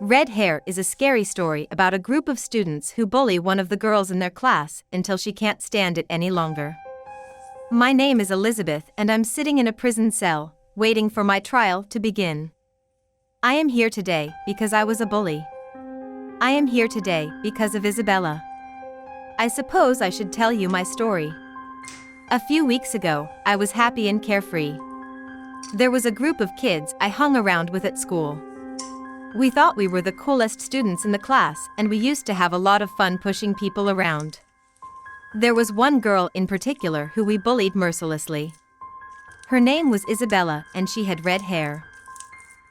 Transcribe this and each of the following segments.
Red Hair is a scary story about a group of students who bully one of the girls in their class until she can't stand it any longer. My name is Elizabeth and I'm sitting in a prison cell, waiting for my trial to begin. I am here today because I was a bully. I am here today because of Isabella. I suppose I should tell you my story. A few weeks ago, I was happy and carefree. There was a group of kids I hung around with at school. We thought we were the coolest students in the class and we used to have a lot of fun pushing people around. There was one girl in particular who we bullied mercilessly. Her name was Isabella and she had red hair.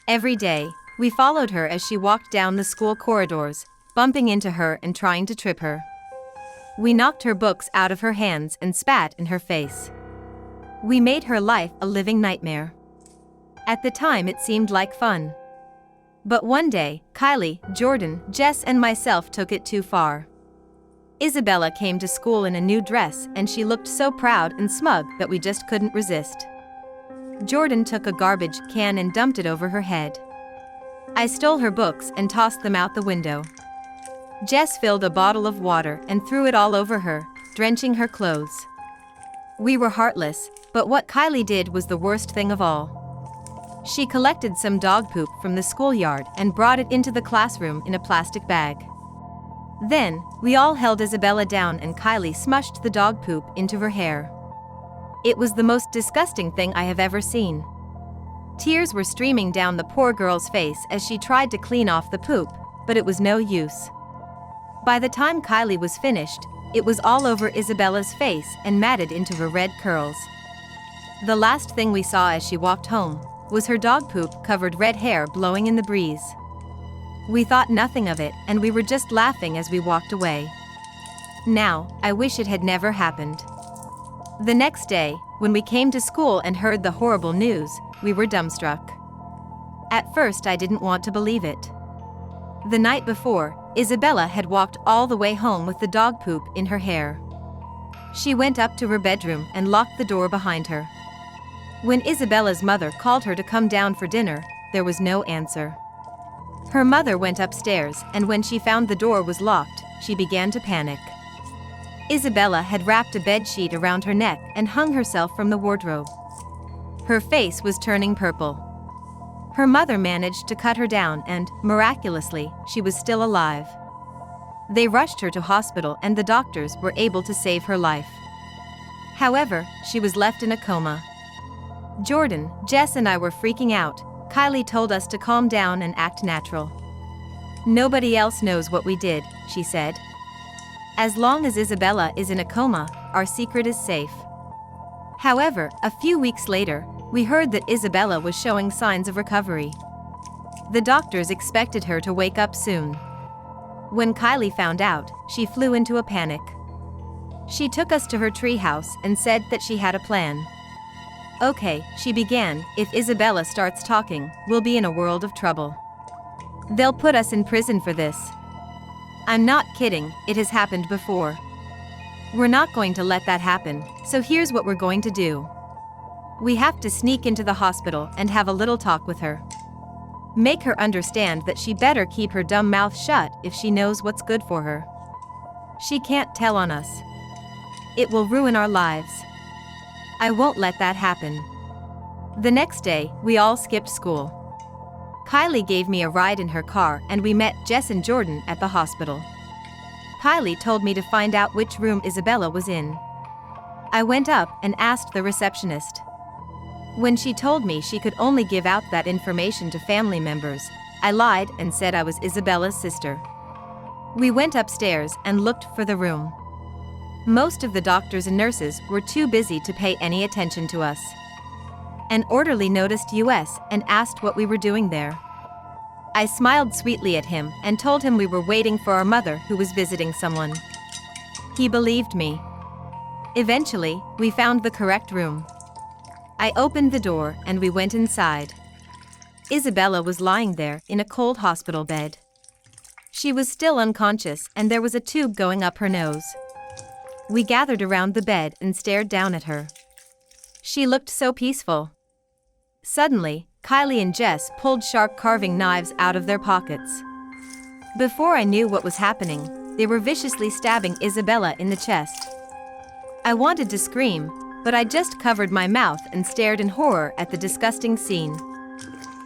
Every day, we followed her as she walked down the school corridors, bumping into her and trying to trip her. We knocked her books out of her hands and spat in her face. We made her life a living nightmare. At the time it seemed like fun. But one day, Kylie, Jordan, Jess and myself took it too far. Isabella came to school in a new dress and she looked so proud and smug that we just couldn't resist. Jordan took a garbage can and dumped it over her head. I stole her books and tossed them out the window. Jess filled a bottle of water and threw it all over her, drenching her clothes. We were heartless, but what Kylie did was the worst thing of all. She collected some dog poop from the schoolyard and brought it into the classroom in a plastic bag. Then, we all held Isabella down and Kylie smushed the dog poop into her hair. It was the most disgusting thing I have ever seen. Tears were streaming down the poor girl's face as she tried to clean off the poop, but it was no use. By the time Kylie was finished, it was all over Isabella's face and matted into her red curls. The last thing we saw as she walked home was her dog poop covered red hair blowing in the breeze. We thought nothing of it and we were just laughing as we walked away. Now, I wish it had never happened. The next day, when we came to school and heard the horrible news, we were dumbstruck. At first I didn't want to believe it. The night before, Isabella had walked all the way home with the dog poop in her hair. She went up to her bedroom and locked the door behind her. When Isabella's mother called her to come down for dinner, there was no answer. Her mother went upstairs and when she found the door was locked, she began to panic. Isabella had wrapped a bedsheet around her neck and hung herself from the wardrobe. Her face was turning purple. Her mother managed to cut her down and, miraculously, she was still alive. They rushed her to hospital and the doctors were able to save her life. However, she was left in a coma. Jordan, Jess and I were freaking out. Kylie told us to calm down and act natural. Nobody else knows what we did, she said. As long as Isabella is in a coma, our secret is safe. However, a few weeks later, we heard that Isabella was showing signs of recovery. The doctors expected her to wake up soon. When Kylie found out, she flew into a panic. She took us to her treehouse and said that she had a plan. Okay, she began, if Isabella starts talking, we'll be in a world of trouble. They'll put us in prison for this. I'm not kidding, it has happened before. We're not going to let that happen, so here's what we're going to do. We have to sneak into the hospital and have a little talk with her. Make her understand that she better keep her dumb mouth shut if she knows what's good for her. She can't tell on us. It will ruin our lives. I won't let that happen. The next day, we all skipped school. Kylie gave me a ride in her car and we met Jess and Jordan at the hospital. Kylie told me to find out which room Isabella was in. I went up and asked the receptionist. When she told me she could only give out that information to family members, I lied and said I was Isabella's sister. We went upstairs and looked for the room. Most of the doctors and nurses were too busy to pay any attention to us. An orderly noticed us and asked what we were doing there. I smiled sweetly at him and told him we were waiting for our mother who was visiting someone. He believed me. Eventually, we found the correct room. I opened the door and we went inside. Isabella was lying there in a cold hospital bed. She was still unconscious and there was a tube going up her nose. We gathered around the bed and stared down at her. She looked so peaceful. Suddenly, Kylie and Jess pulled sharp carving knives out of their pockets. Before I knew what was happening, they were viciously stabbing Isabella in the chest. I wanted to scream, but I just covered my mouth and stared in horror at the disgusting scene.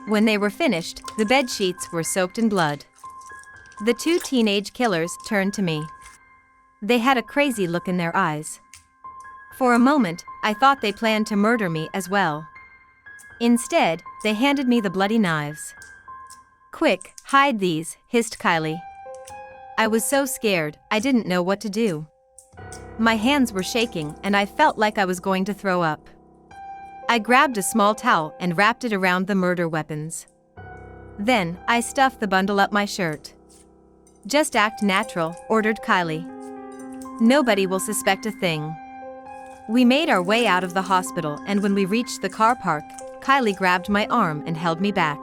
When they were finished, the bed sheets were soaked in blood. The two teenage killers turned to me. They had a crazy look in their eyes. For a moment, I thought they planned to murder me as well. Instead, they handed me the bloody knives. "Quick, hide these," hissed Kylie. I was so scared, I didn't know what to do. My hands were shaking and I felt like I was going to throw up. I grabbed a small towel and wrapped it around the murder weapons. Then, I stuffed the bundle up my shirt. "Just act natural," ordered Kylie. "Nobody will suspect a thing." We made our way out of the hospital, and when we reached the car park, Kylie grabbed my arm and held me back.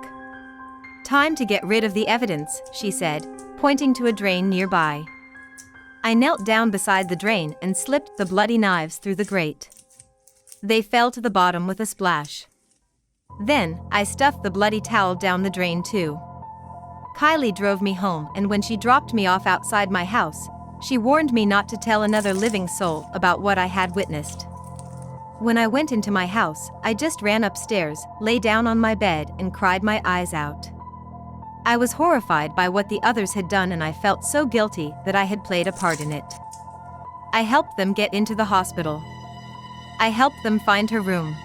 "Time to get rid of the evidence," she said, pointing to a drain nearby. I knelt down beside the drain and slipped the bloody knives through the grate. They fell to the bottom with a splash. Then, I stuffed the bloody towel down the drain too. Kylie drove me home, and when she dropped me off outside my house, she warned me not to tell another living soul about what I had witnessed. When I went into my house, I just ran upstairs, lay down on my bed, and cried my eyes out. I was horrified by what the others had done, and I felt so guilty that I had played a part in it. I helped them get into the hospital. I helped them find her room.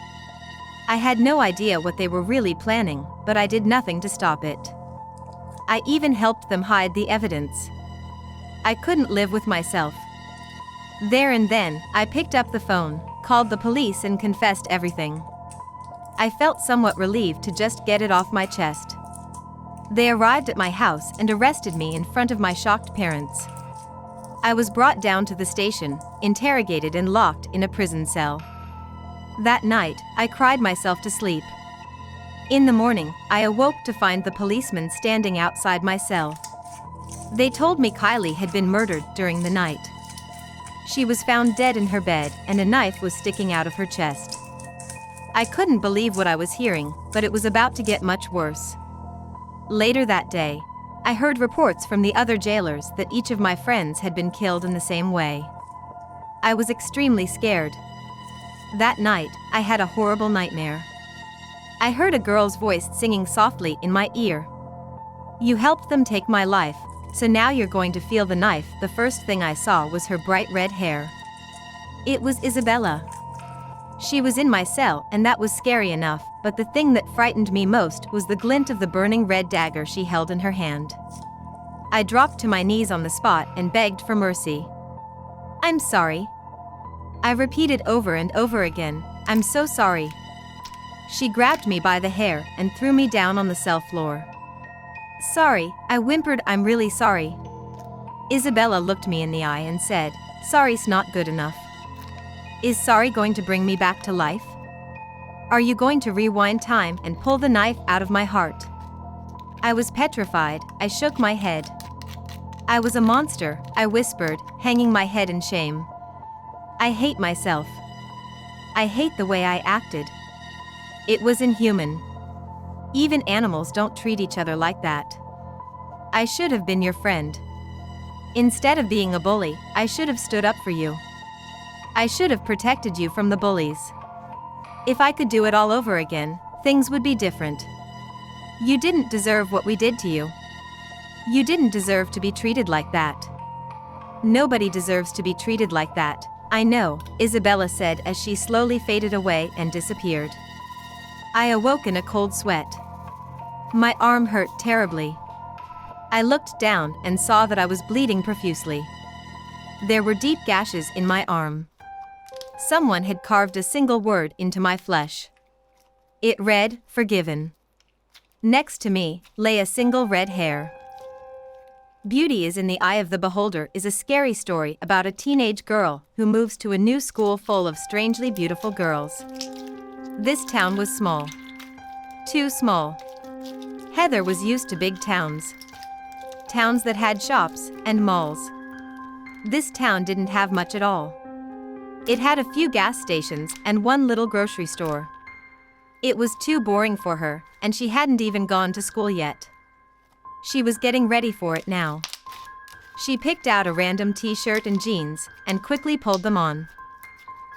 I had no idea what they were really planning, but I did nothing to stop it. I even helped them hide the evidence. I couldn't live with myself. There and then, I picked up the phone, called the police, and confessed everything. I felt somewhat relieved to just get it off my chest. They arrived at my house and arrested me in front of my shocked parents. I was brought down to the station, interrogated, and locked in a prison cell. That night, I cried myself to sleep. In the morning, I awoke to find the policemen standing outside my cell. They told me Kylie had been murdered during the night. She was found dead in her bed, and a knife was sticking out of her chest. I couldn't believe what I was hearing, but it was about to get much worse. Later that day, I heard reports from the other jailers that each of my friends had been killed in the same way. I was extremely scared. That night, I had a horrible nightmare. I heard a girl's voice singing softly in my ear. "You helped them take my life, so now you're going to feel the knife." The first thing I saw was her bright red hair. It was Isabella. She was in my cell, and that was scary enough, but the thing that frightened me most was the glint of the burning red dagger she held in her hand. I dropped to my knees on the spot and begged for mercy. "I'm sorry." I repeated over and over again, "I'm so sorry." She grabbed me by the hair and threw me down on the cell floor. "Sorry," I whimpered, "I'm really sorry." Isabella looked me in the eye and said, "Sorry's not good enough. Is sorry going to bring me back to life? Are you going to rewind time and pull the knife out of my heart?" I was petrified. I shook my head. "I was a monster," I whispered, hanging my head in shame. "I hate myself. I hate the way I acted. It was inhuman. Even animals don't treat each other like that. I should have been your friend. Instead of being a bully, I should have stood up for you. I should have protected you from the bullies. If I could do it all over again, things would be different. You didn't deserve what we did to you. You didn't deserve to be treated like that. Nobody deserves to be treated like that." "I know," Isabella said as she slowly faded away and disappeared. I awoke in a cold sweat. My arm hurt terribly. I looked down and saw that I was bleeding profusely. There were deep gashes in my arm. Someone had carved a single word into my flesh. It read, "Forgiven." Next to me lay a single red hair. Beauty is in the Eye of the Beholder is a scary story about a teenage girl who moves to a new school full of strangely beautiful girls. This town was small. Too small. Heather was used to big towns. Towns that had shops and malls. This town didn't have much at all. It had a few gas stations and one little grocery store. It was too boring for her, and she hadn't even gone to school yet. She was getting ready for it now. She picked out a random t-shirt and jeans and quickly pulled them on.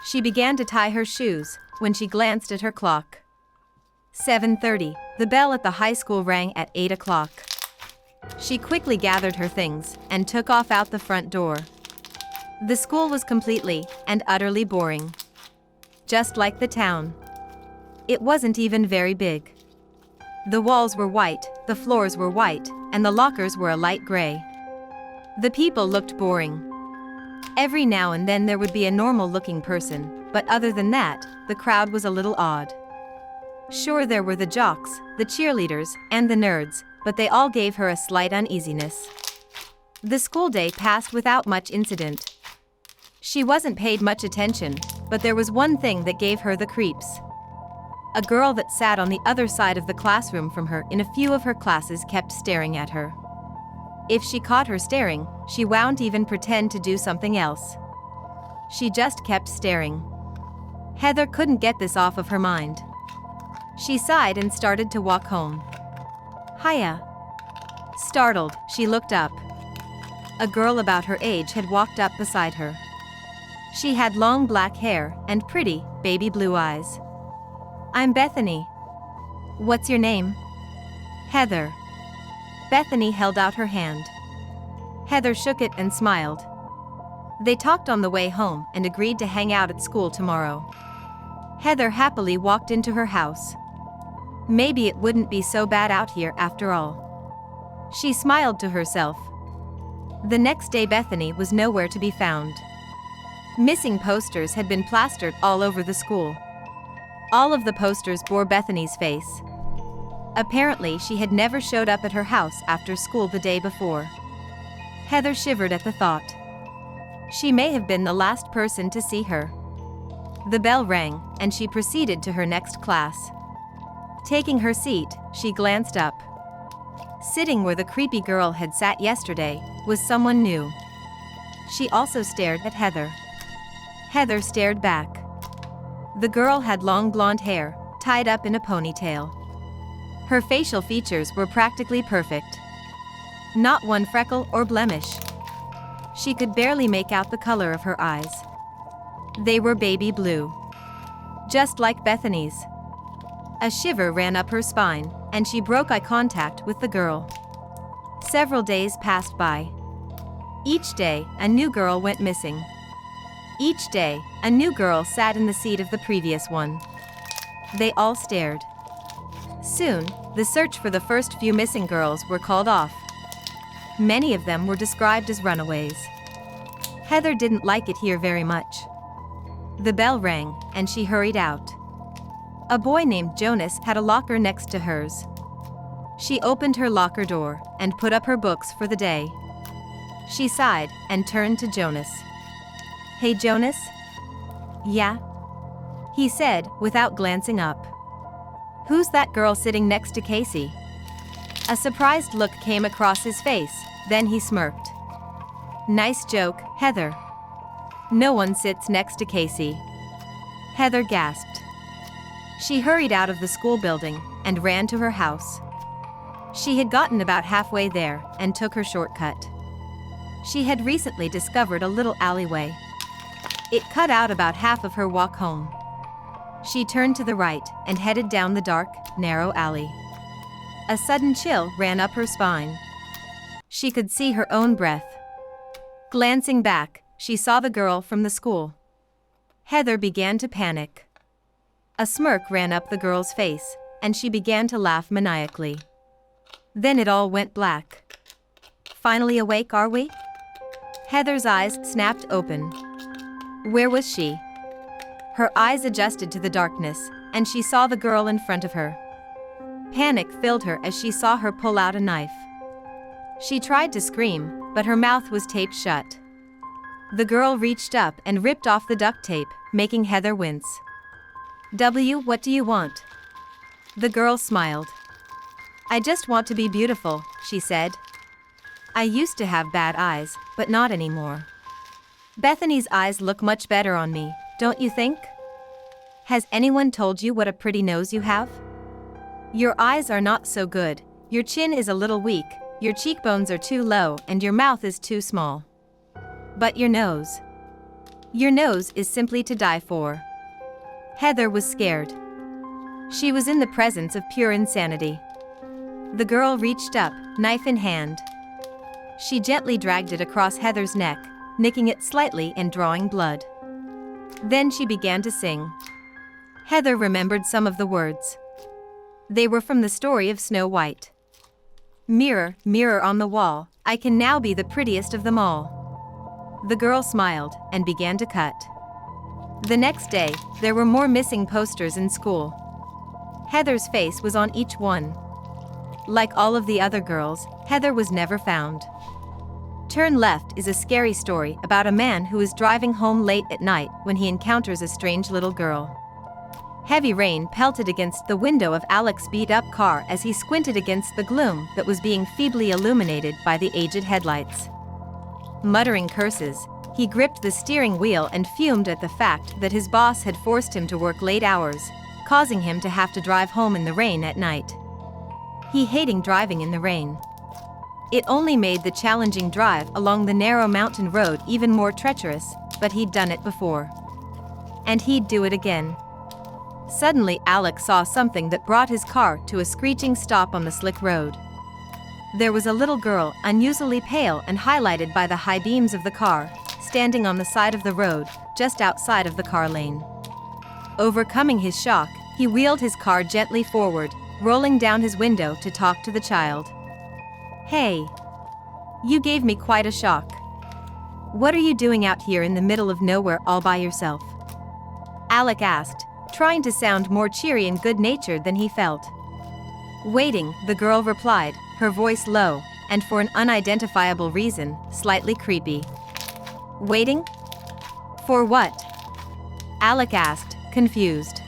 She began to tie her shoes when she glanced at her clock. 7:30, the bell at the high school rang at 8 o'clock. She quickly gathered her things and took off out the front door. The school was completely and utterly boring. Just like the town. It wasn't even very big. The walls were white, the floors were white, and the lockers were a light gray. The people looked boring. Every now and then there would be a normal-looking person, but other than that, the crowd was a little odd. Sure, there were the jocks, the cheerleaders, and the nerds, but they all gave her a slight uneasiness. The school day passed without much incident. She wasn't paid much attention, but there was one thing that gave her the creeps. A girl that sat on the other side of the classroom from her in a few of her classes kept staring at her. If she caught her staring, she wouldn't even pretend to do something else. She just kept staring. Heather couldn't get this off of her mind. She sighed and started to walk home. Hiya. Startled, she looked up. A girl about her age had walked up beside her. She had long black hair and pretty, baby blue eyes. I'm Bethany. What's your name? Heather. Bethany held out her hand. Heather shook it and smiled. They talked on the way home and agreed to hang out at school tomorrow. Heather happily walked into her house. Maybe it wouldn't be so bad out here after all. She smiled to herself. The next day Bethany was nowhere to be found. Missing posters had been plastered all over the school. All of the posters bore Bethany's face. Apparently she had never showed up at her house after school the day before. Heather shivered at the thought. She may have been the last person to see her. The bell rang, and she proceeded to her next class. Taking her seat, she glanced up. Sitting where the creepy girl had sat yesterday was someone new. She also stared at Heather. Heather stared back. The girl had long blonde hair, tied up in a ponytail. Her facial features were practically perfect. Not one freckle or blemish. She could barely make out the color of her eyes. They were baby blue. Just like Bethany's. A shiver ran up her spine, and she broke eye contact with the girl. Several days passed by. Each day, a new girl went missing. Each day, a new girl sat in the seat of the previous one. They all stared. Soon, the search for the first few missing girls were called off. Many of them were described as runaways. Heather didn't like it here very much. The bell rang, and she hurried out. A boy named Jonas had a locker next to hers. She opened her locker door and put up her books for the day. She sighed and turned to Jonas. Hey Jonas? Yeah? He said without glancing up. Who's that girl sitting next to Casey? A surprised look came across his face, then he smirked. Nice joke, Heather. No one sits next to Casey. Heather gasped. She hurried out of the school building and ran to her house. She had gotten about halfway there and took her shortcut. She had recently discovered a little alleyway. It cut out about half of her walk home. She turned to the right and headed down the dark, narrow alley. A sudden chill ran up her spine. She could see her own breath. Glancing back, she saw the girl from the school. Heather began to panic. A smirk ran up the girl's face, and she began to laugh maniacally. Then it all went black. Finally awake, are we? Heather's eyes snapped open. Where was she? Her eyes adjusted to the darkness, and she saw the girl in front of her. Panic filled her as she saw her pull out a knife. She tried to scream, but her mouth was taped shut. The girl reached up and ripped off the duct tape, making Heather wince. What do you want? The girl smiled. I just want to be beautiful, she said. I used to have bad eyes, but not anymore. Bethany's eyes look much better on me, don't you think? Has anyone told you what a pretty nose you have? Your eyes are not so good, your chin is a little weak, Your cheekbones are too low and your mouth is too small. But your nose. Your nose is simply to die for. Heather was scared. She was in the presence of pure insanity. The girl reached up, knife in hand. She gently dragged it across Heather's neck, nicking it slightly and drawing blood. Then she began to sing. Heather remembered some of the words. They were from the story of Snow White. Mirror, mirror on the wall, I can now be the prettiest of them all. The girl smiled and began to cut. The next day, there were more missing posters in school. Heather's face was on each one. Like all of the other girls, Heather was never found. Turn Left is a scary story about a man who is driving home late at night when he encounters a strange little girl. Heavy rain pelted against the window of Alec's beat-up car as he squinted against the gloom that was being feebly illuminated by the aged headlights. Muttering curses, he gripped the steering wheel and fumed at the fact that his boss had forced him to work late hours, causing him to have to drive home in the rain at night. He hated driving in the rain. It only made the challenging drive along the narrow mountain road even more treacherous, but he'd done it before. And he'd do it again. Suddenly Alec saw something that brought his car to a screeching stop on the slick road. There was a little girl, unusually pale and highlighted by the high beams of the car, standing on the side of the road, just outside of the car lane. Overcoming his shock, he wheeled his car gently forward, rolling down his window to talk to the child. Hey. You gave me quite a shock. What are you doing out here in the middle of nowhere all by yourself? Alec asked, trying to sound more cheery and good-natured than he felt. Waiting, the girl replied, her voice low, and for an unidentifiable reason, slightly creepy. Waiting? For what? Alec asked, confused.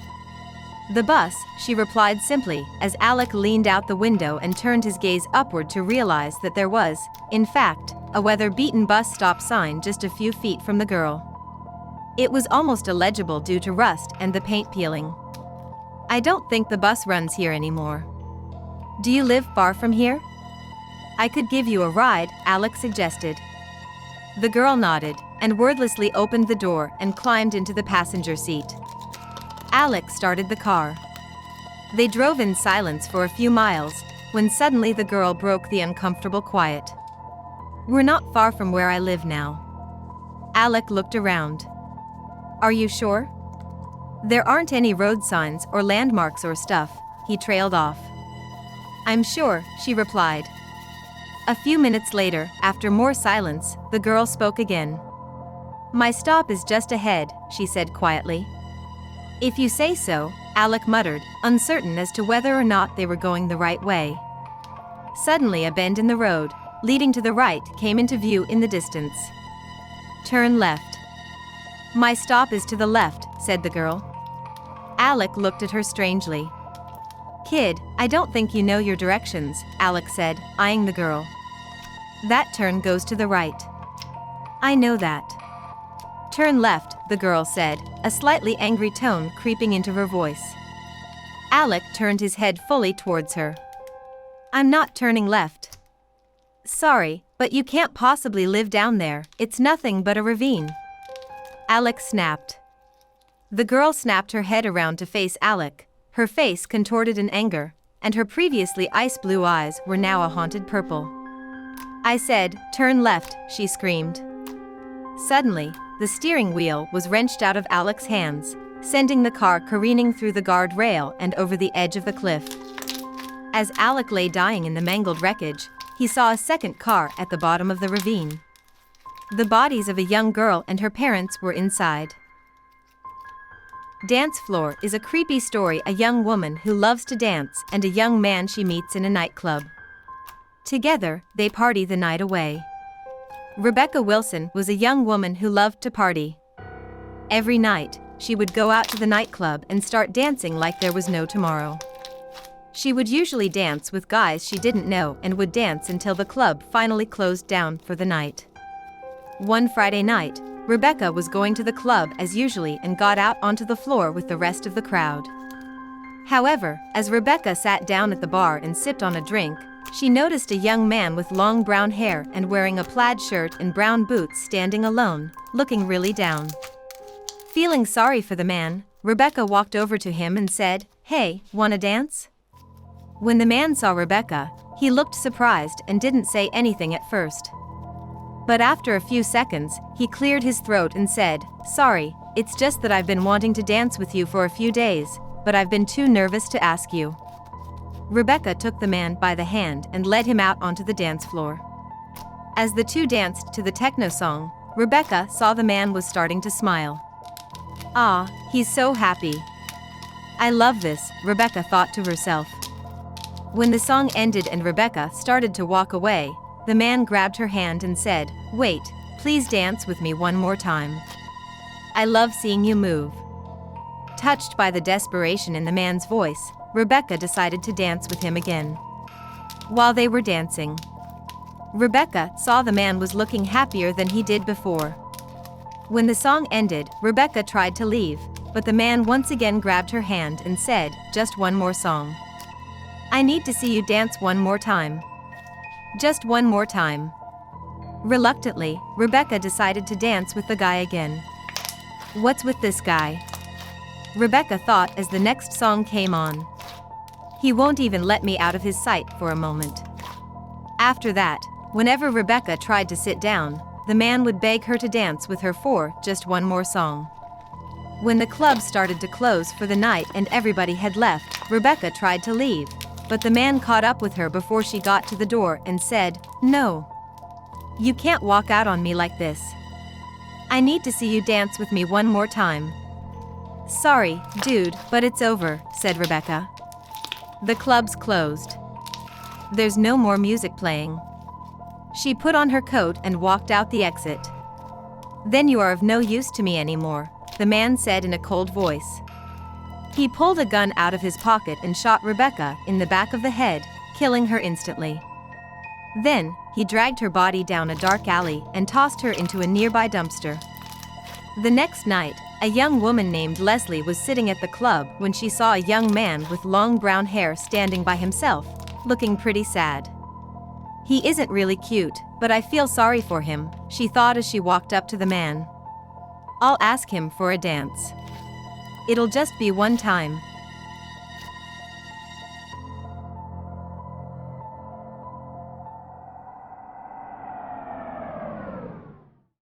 The bus, she replied simply, as Alec leaned out the window and turned his gaze upward to realize that there was, in fact, a weather-beaten bus stop sign just a few feet from the girl. It was almost illegible due to rust and the paint peeling. I don't think the bus runs here anymore. Do you live far from here? I could give you a ride, Alec suggested. The girl nodded, and wordlessly opened the door and climbed into the passenger seat. Alec started the car. They drove in silence for a few miles, when suddenly the girl broke the uncomfortable quiet. We're not far from where I live now. Alec looked around. Are you sure? There aren't any road signs or landmarks or stuff, he trailed off. I'm sure, she replied. A few minutes later, after more silence, the girl spoke again. My stop is just ahead, she said quietly. If you say so, Alec muttered, uncertain as to whether or not they were going the right way. Suddenly a bend in the road, leading to the right, came into view in the distance. Turn left. My stop is to the left, said the girl. Alec looked at her strangely. Kid, I don't think you know your directions, Alec said, eyeing the girl. That turn goes to the right. I know that. Turn left, the girl said, a slightly angry tone creeping into her voice. Alec turned his head fully towards her. I'm not turning left. Sorry, but you can't possibly live down there, it's nothing but a ravine. Alec snapped. The girl snapped her head around to face Alec, her face contorted in anger, and her previously ice-blue eyes were now a haunted purple. I said, turn left, she screamed. Suddenly, the steering wheel was wrenched out of Alec's hands, sending the car careening through the guardrail and over the edge of the cliff. As Alec lay dying in the mangled wreckage, he saw a second car at the bottom of the ravine. The bodies of a young girl and her parents were inside. Dance Floor is a creepy story, a young woman who loves to dance and a young man she meets in a nightclub. Together, they party the night away. Rebecca Wilson was a young woman who loved to party. Every night, she would go out to the nightclub and start dancing like there was no tomorrow. She would usually dance with guys she didn't know and would dance until the club finally closed down for the night. One Friday night, Rebecca was going to the club as usually and got out onto the floor with the rest of the crowd. However, as Rebecca sat down at the bar and sipped on a drink, she noticed a young man with long brown hair and wearing a plaid shirt and brown boots standing alone, looking really down. Feeling sorry for the man, Rebecca walked over to him and said, "Hey, wanna dance?" When the man saw Rebecca, he looked surprised and didn't say anything at first. But after a few seconds, he cleared his throat and said, "Sorry, it's just that I've been wanting to dance with you for a few days, but I've been too nervous to ask you." Rebecca took the man by the hand and led him out onto the dance floor. As the two danced to the techno song, Rebecca saw the man was starting to smile. "Ah, he's so happy. I love this," Rebecca thought to herself. When the song ended and Rebecca started to walk away, the man grabbed her hand and said, "Wait, please dance with me one more time. I love seeing you move." Touched by the desperation in the man's voice, Rebecca decided to dance with him again. While they were dancing, Rebecca saw the man was looking happier than he did before. When the song ended, Rebecca tried to leave, but the man once again grabbed her hand and said, "Just one more song. I need to see you dance one more time. Just one more time." Reluctantly, Rebecca decided to dance with the guy again. "What's with this guy?" Rebecca thought as the next song came on. "He won't even let me out of his sight for a moment." After that, whenever Rebecca tried to sit down, the man would beg her to dance with her for just one more song. When the club started to close for the night and everybody had left, Rebecca tried to leave, but the man caught up with her before she got to the door and said, "No. You can't walk out on me like this. I need to see you dance with me one more time." "Sorry, dude, but it's over," said Rebecca. The club's closed. There's no more music playing. She put on her coat and walked out the exit. "Then you are of no use to me anymore," the man said in a cold voice. He pulled a gun out of his pocket and shot Rebecca in the back of the head, killing her instantly. Then, he dragged her body down a dark alley and tossed her into a nearby dumpster. The next night, a young woman named Leslie was sitting at the club when she saw a young man with long brown hair standing by himself, looking pretty sad. "He isn't really cute, but I feel sorry for him," she thought as she walked up to the man. "I'll ask him for a dance. It'll just be one time."